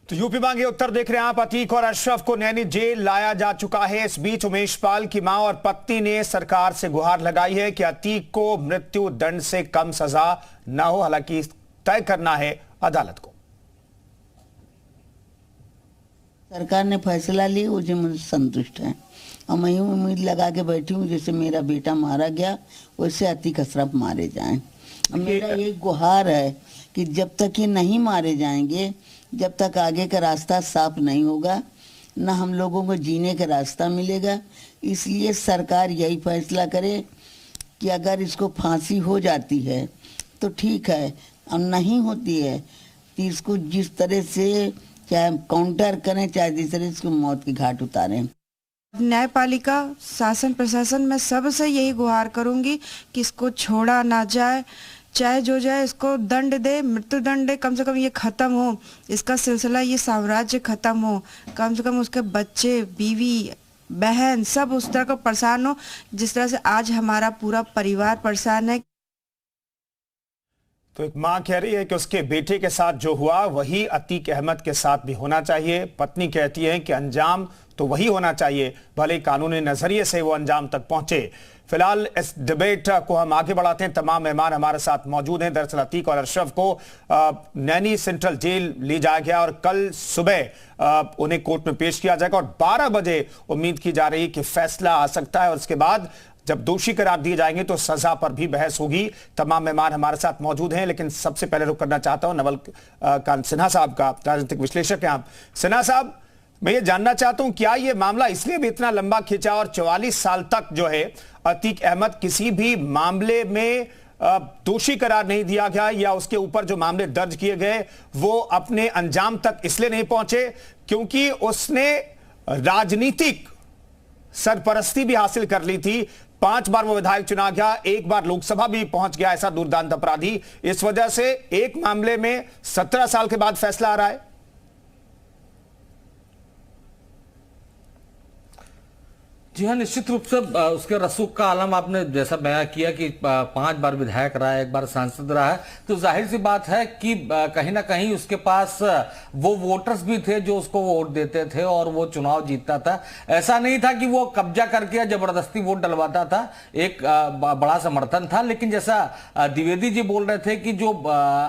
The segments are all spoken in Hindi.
तो यूपी मांगे उत्तर देख रहे हैं आप। अतीक और अशरफ को नैनी जेल लाया जा चुका है। इस बीच उमेश पाल की मां और पत्नी ने सरकार से गुहार लगाई है कि अतीक को मृत्यु दंड से कम सजा न हो, हालांकि तय करना है अदालत को। सरकार ने फैसला लिया, मुझे संतुष्ट है और मैं यूं उम्मीद लगा के बैठी हूँ जैसे मेरा बेटा मारा गया वैसे अतीक अशरफ मारे जाएं। मेरा ये गुहार है कि जब तक ये नहीं मारे जाएंगे, जब तक आगे का रास्ता साफ नहीं होगा, न हम लोगों को जीने का रास्ता मिलेगा। इसलिए सरकार यही फैसला करे कि अगर इसको फांसी हो जाती है तो ठीक है, और नहीं होती है तो इसको जिस तरह से चाहे काउंटर करें, चाहे जिस तरह इसको मौत की घाट उतारें। न्यायपालिका, शासन, प्रशासन, मैं सबसे यही गुहार करूंगी कि इसको छोड़ा ना जाए, चाहे जो जाए इसको दंड दे, मृत्यु दंड दे, कम से कम ये खत्म हो, इसका सिलसिला, ये साम्राज्य खत्म हो, कम से कम उसके बच्चे, बीवी, बहन सब उस तरह को परेशान हो जिस तरह से आज हमारा पूरा परिवार परेशान है। तो एक मां कह रही है कि उसके बेटे के साथ जो हुआ वही अतीक अहमद के साथ भी होना चाहिए। पत्नी कहती है कि अंजाम तो वही होना चाहिए, भले कानूनी नजरिए से वो अंजाम तक पहुंचे। फिलहाल इस डिबेट को हम आगे बढ़ाते हैं। तमाम मेहमान हमारे साथ मौजूद हैं। दरअसल अतीक और अशरफ को नैनी सेंट्रल जेल ले जाया गया और कल सुबह उन्हें कोर्ट में पेश किया जाएगा और 12 बजे उम्मीद की जा रही है कि फैसला आ सकता है और उसके बाद जब दोषी करार दिए जाएंगे तो सजा पर भी बहस होगी। तमाम मेहमान हमारे साथ मौजूद हैं, लेकिन सबसे पहले रुख करना चाहता हूं नवल कांत सिन्हा साहब का, राजनीतिक विश्लेषक हैं आप। सिन्हा साहब, मैं ये जानना चाहता हूं क्या ये मामला इसलिए भी इतना लंबा खिंचा और 44 साल तक जो है अतीक अहमद किसी भी मामले में दोषी करार नहीं दिया गया, या उसके ऊपर जो मामले दर्ज किए गए वो अपने अंजाम तक इसलिए नहीं पहुंचे क्योंकि उसने राजनीतिक सरपरस्ती भी हासिल कर ली थी? 5 बार वो विधायक चुना गया, 1 बार लोकसभा भी पहुंच गया, ऐसा दुर्दांत अपराधी। इस वजह से एक मामले में 17 साल के बाद फैसला आ रहा है। जी हाँ, निश्चित रूप से उसके रसूख का आलम आपने जैसा बयां किया कि 5 बार विधायक रहा है, 1 बार सांसद रहा है, तो जाहिर सी बात है कि कहीं ना कहीं उसके पास वो वोटर्स भी थे जो उसको वोट देते थे और वो चुनाव जीतता था। ऐसा नहीं था कि वो कब्जा करके या जबरदस्ती वोट डलवाता था, एक बड़ा समर्थन था। लेकिन जैसा द्विवेदी जी बोल रहे थे कि जो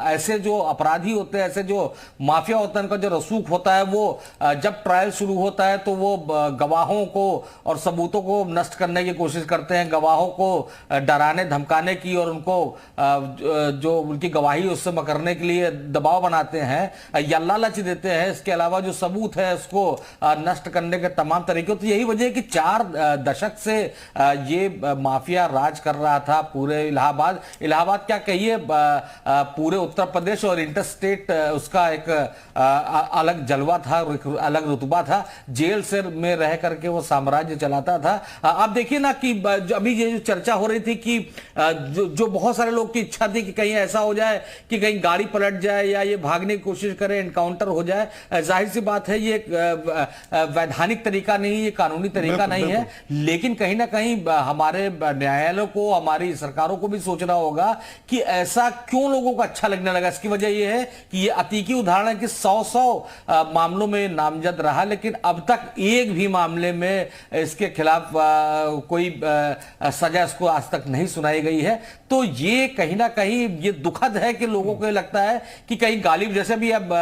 ऐसे जो अपराधी होते हैं, ऐसे जो माफिया होता है, उनका जो रसूख होता है वो जब ट्रायल शुरू होता है तो वो गवाहों को और सबूतों को नष्ट करने की कोशिश करते हैं, गवाहों को डराने धमकाने की और उनको जो उनकी गवाही उससे मकरने के लिए दबाव बनाते हैं या लालच देते हैं। इसके अलावा जो सबूत है उसको नष्ट करने के तमाम तरीके। तो यही वजह है कि 4 दशक से ये माफिया राज कर रहा था पूरे इलाहाबाद क्या कहिए, पूरे उत्तर प्रदेश और इंटरस्टेट उसका एक अलग जलवा था, अलग रुतबा था। जेल से में रह करके वो साम्राज्य चलाता था। आप देखिए ना कि अभी ये जो चर्चा हो रही थी कि जो बहुत सारे लोग की इच्छा थी कि कहीं ऐसा हो जाए कि कहीं गाड़ी पलट जाए या ये भागने की कोशिश करे, एनकाउंटर हो जाए। जाहिर सी बात है ये वैधानिक तरीका नहीं, ये कानूनी तरीका नहीं है। लेकिन कहीं ना कहीं हमारे न्यायालयों को, हमारी सरकारों को भी सोचना होगा कि ऐसा क्यों लोगों को अच्छा लगने लगा। इसकी वजह यह है कि ये अतीकी उदाहरण है कि 100 मामलों में नामजद रहा, लेकिन अब तक एक भी मामले में इसके खिलाफ कोई सजा इसको आज तक नहीं सुनाई गई है। तो ये कहीं ना कहीं ये दुखद है कि लोगों को लगता है कि कहीं गालिब, जैसे भी अब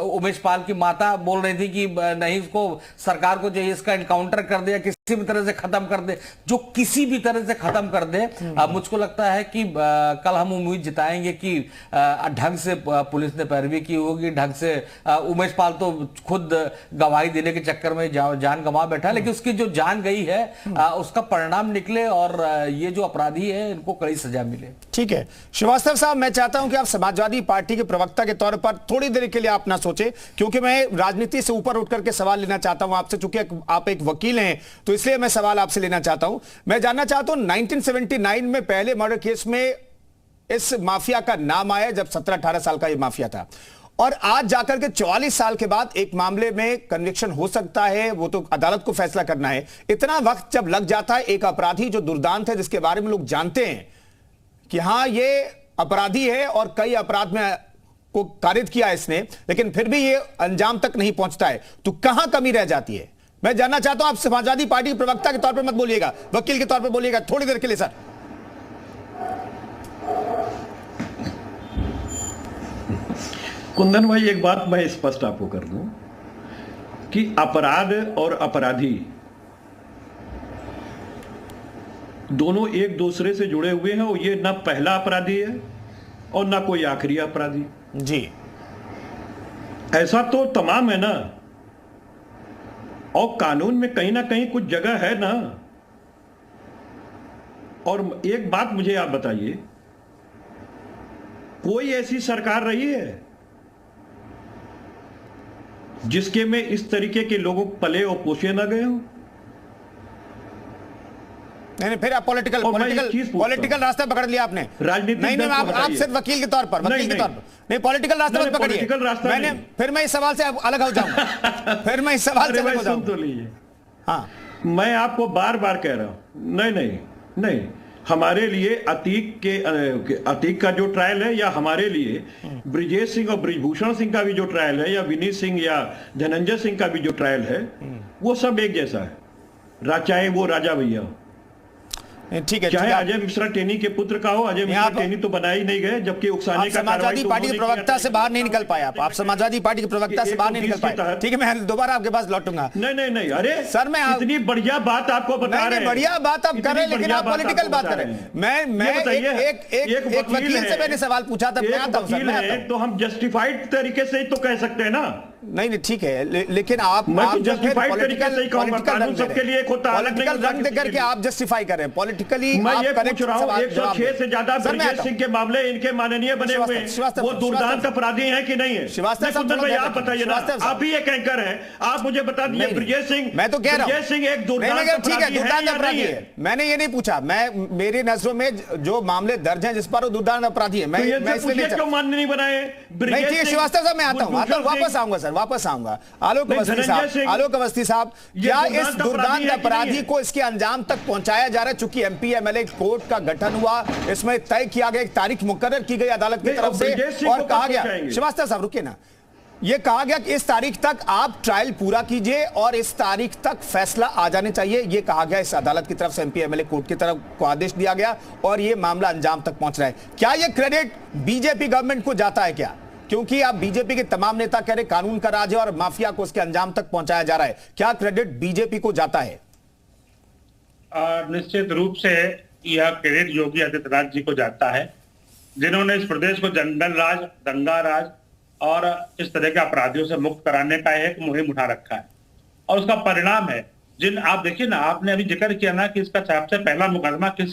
उमेश पाल की माता बोल रही थी कि नहीं, इसको सरकार को चाहिए इसका एनकाउंटर कर दे, किसी भी तरह से खत्म कर दे, जो किसी भी तरह से खत्म कर दे। मुझको लगता है कि कल हम उम्मीद जताएंगे कि ढंग से पुलिस ने पैरवी की होगी, ढंग से। उमेश पाल तो खुद गवाही देने के चक्कर में जान गंवा बैठा, लेकिन उसकी जो जान गई है उसका परिणाम निकले और ये जो अपराधी है इनको कड़ी सजा मिले। ठीक है श्रीवास्तव साहब, मैं चाहता हूं कि आप समाजवादी पार्टी के प्रवक्ता के तौर पर थोड़ी देर के लिए आप ना सोचें, क्योंकि मैं राजनीति से ऊपर उठ करके सवाल लेना चाहता हूं आपसे। चूंकि आप एक वकील हैं तो इसलिए मैं सवाल आपसे लेना चाहता हूं। मैं जानना चाहता हूं 1979 में पहले मर्डर केस में इस माफिया का नाम आया जब 17-18 साल का यह माफिया था, और आज जाकर के 44 साल के बाद एक मामले में कन्विक्शन हो सकता है, वो तो अदालत को फैसला करना है। इतना वक्त जब लग जाता है एक अपराधी जो दुर्दांत है, जिसके बारे में लोग जानते हैं कि हां ये अपराधी है और कई अपराध में को कारित किया इसने, लेकिन फिर भी ये अंजाम तक नहीं पहुंचता है, तो कहां कमी रह जाती है? मैं जानना चाहता हूं, आप समाजवादी पार्टी के प्रवक्ता के तौर पर मत बोलिएगा, वकील के तौर पर बोलिएगा, थोड़ी देर के लिए सर। कुंदन भाई, एक बात मैं स्पष्ट आपको कर दूं कि अपराध और अपराधी दोनों एक दूसरे से जुड़े हुए हैं, और ये ना पहला अपराधी है और ना कोई आखिरी अपराधी जी। ऐसा तो तमाम है ना, और कानून में कहीं ना कहीं कुछ जगह है ना। और एक बात मुझे आप बताइए, कोई ऐसी सरकार रही है जिसके में इस तरीके के लोगों पले और पोसे ना गए हो? नहीं, फिर आप पॉलिटिकल रास्ता पकड़ लिया आपने। राजनीतिक नहीं, आप सिर्फ वकील के तौर पर, वकील के तौर पर नहीं, पॉलिटिकल रास्ता मत पकड़िए। फिर मैं इस सवाल से अलग हो जाऊंगा, फिर मैं इस सवाल से अलग हो जाऊंगा। तो लीजिए, हाँ, मैं आपको बार बार कह रहा हूं, नहीं नहीं नहीं, हमारे लिए अतीक का जो ट्रायल है, या हमारे लिए ब्रिजेश सिंह और ब्रिजभूषण सिंह का भी जो ट्रायल है, या विनीत सिंह या धनंजय सिंह का भी जो ट्रायल है, वो सब एक जैसा है, चाहे वो राजा भैया हो, ठीक है, चाहे अजय मिश्रा टेनी के पुत्र का हो। अजय मिश्रा टेनी तो बनाए ही नहीं गए, जबकि उकसाने का समाजवादी पार्टी के प्रवक्ता से बाहर नहीं निकल पाए आप समाजवादी पार्टी के प्रवक्ता से बाहर नहीं निकल पाए। ठीक है, मैं दोबारा आपके पास लौटूंगा। नहीं, अरे सर, मैं इतनी बढ़िया बात आपको बता रहे हैं, बढ़िया बात आप कर रहे हैं, लेकिन आप पॉलिटिकल बात कर रहे हैं। मैं एक वकील से मैंने सवाल पूछा था, मैं आता हूं सर, तो हम जस्टिफाइड तरीके से ही तो कह सकते हैं ना। नहीं, ठीक है, लेकिन आप जस्टिफाइड तरीके से ही कहूंगा, कानून सबके लिए एक होता है, पॉलिटिकल रंग देकर के आप जस्टिफाई कर रहे हैं पॉलिटिकली। मैं ये पूछ रहा हूं, 106 से ज्यादा ब्रिजेश सिंह के मामले इनके माननीय बने हुए हैं, वो दुर्दांत अपराधी हैं कि नहीं है? श्रीवास्तव भाई, आप बताइए ना, आप ही एक एंकर हैं, आप मुझे बता दीजिए, ब्रिजेश सिंह, मैं तो कह रहा हूं ब्रिजेश सिंह एक दुर्दांत अपराधी है। मैंने ये नहीं पूछा, मेरी नजरों में जो मामले दर्ज हैं जिस पर वो दुर्दांत अपराधी है, मैं इसलिए क्यों मान्य नहीं बनाए? श्रीवास्तव साहब, मैं आता हूं, वापस आऊंगा सर, वापस आऊंगा। आलोक अवस्थी साहब, क्या इस दुर्दांत अपराधी को इसके अंजाम तक पहुंचाया जा रहा है? चूंकि एमपी एमएलए कोर्ट का गठन हुआ, इसमें तय किया गया, एक तारीख मुकर्रर की गई अदालत की तरफ से, और कहा गया, श्रीवास्तव साहब रुकिए ना, यह कहा गया कि इस तारीख तक आप ट्रायल पूरा कीजिए और इस तारीख तक फैसला आ जाने चाहिए, यह कहा गया इस अदालत की तरफ से, एमपी एमएलए कोर्ट की तरफ को आदेश दिया गया, और यह मामला अंजाम तक पहुंच रहा है। क्या यह क्रेडिट बीजेपी गवर्नमेंट को जाता है क्या? क्योंकि आप बीजेपी के तमाम नेता कह रहे कानून का राज है और माफिया को उसके अंजाम तक पहुंचाया जा रहा है, क्या क्रेडिट बीजेपी को जाता है? निश्चित रूप से यह क्रेडिट योगी आदित्यनाथ जी को जाता है, जिन्होंने इस प्रदेश को जंगल राज, दंगा राज और इस तरह के अपराधियों से मुक्त कराने का एक मुहिम उठा रखा है, और उसका परिणाम है जिन आप देखिए ना, आपने अभी जिक्र किया ना कि इसका सबसे पहला मुकदमा किस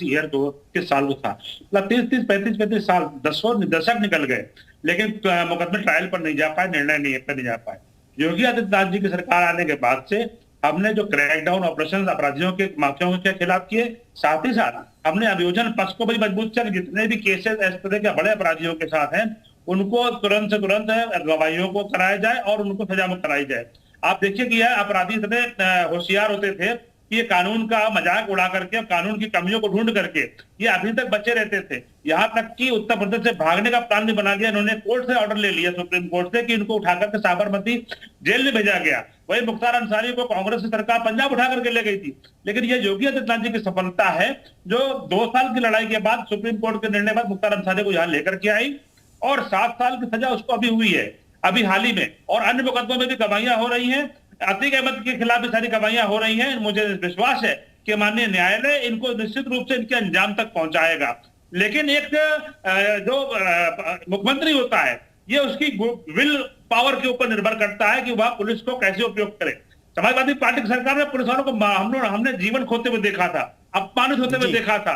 साल को था, 30, 35 साल, दशक निकल गए, लेकिन मुकदमे ट्रायल पर नहीं जा पाए, निर्णय पर नहीं जा पाए। योगी आदित्यनाथ जी की सरकार आने के बाद से हमने जो क्रैकडाउन ऑपरेशन अपराधियों के, माफियाओं के खिलाफ किए, साथ ही साथ हमने अभियोजन पक्ष को भी मजबूत किया, जितने भी केसेस इस तरह के बड़े अपराधियों के साथ हैं उनको तुरंत से तुरंत गवाहियों को कराया जाए और उनको सजा मुक्त कराई जाए। आप देखिए कि यह अपराधी इतने होशियार होते थे कि ये कानून का मजाक उड़ा करके, कानून की कमियों को ढूंढ करके ये अभी तक बचे रहते थे। यहाँ तक कि उत्तर प्रदेश से भागने का प्लान भी बना दिया इन्होंने, कोर्ट से ऑर्डर ले लिया सुप्रीम कोर्ट से कि इनको उठा करके साबरमती जेल में भेजा गया। वही मुख्तार अंसारी को कांग्रेस की सरकार पंजाब उठा करके ले गई थी। लेकिन ये योगी आदित्यनाथ जी की सफलता है जो 2 साल की लड़ाई के बाद सुप्रीम कोर्ट के निर्णय बाद मुख्तार अंसारी को यहाँ लेकर के आई और 7 साल की सजा उसको अभी हुई है, अभी हाल ही में, और अन्य मुकदमों में भी गवाहियां हो रही हैं। अतीक अहमद के खिलाफ भी सारी गवाहियां हो रही हैं। मुझे विश्वास है कि माननीय न्यायालय इनको निश्चित रूप से इनके अंजाम तक पहुंचाएगा। लेकिन एक जो मुख्यमंत्री होता है ये उसकी विल पावर के ऊपर निर्भर करता है कि वह पुलिस को कैसे उपयोग करे। समाजवादी पार्टी की सरकार में पुलिस वालों को हमने जीवन खोते हुए देखा था, अपमानित होते हुए देखा था,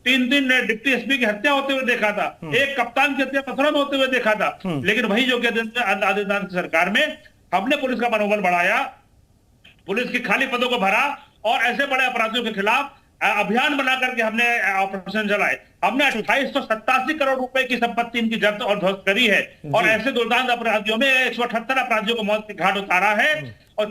3 डिप्टी एसपी की हत्या होते हुए देखा था, एक कप्तान की हत्या पत्थरों में होते हुए देखा था। लेकिन वही योगी आदित्यनाथ की सरकार में हमने पुलिस का मनोबल बढ़ाया, पुलिस की खाली पदों को भरा और ऐसे बड़े अपराधियों के खिलाफ अभियान बना करके हमने ऑपरेशन चलाए। हमने 2887 करोड़ रुपए की संपत्ति इनकी जब्त और ध्वस्त करी है और ऐसे दुर्दांत अपराधियों में 178 अपराधियों को मौत के घाट उतारा है। और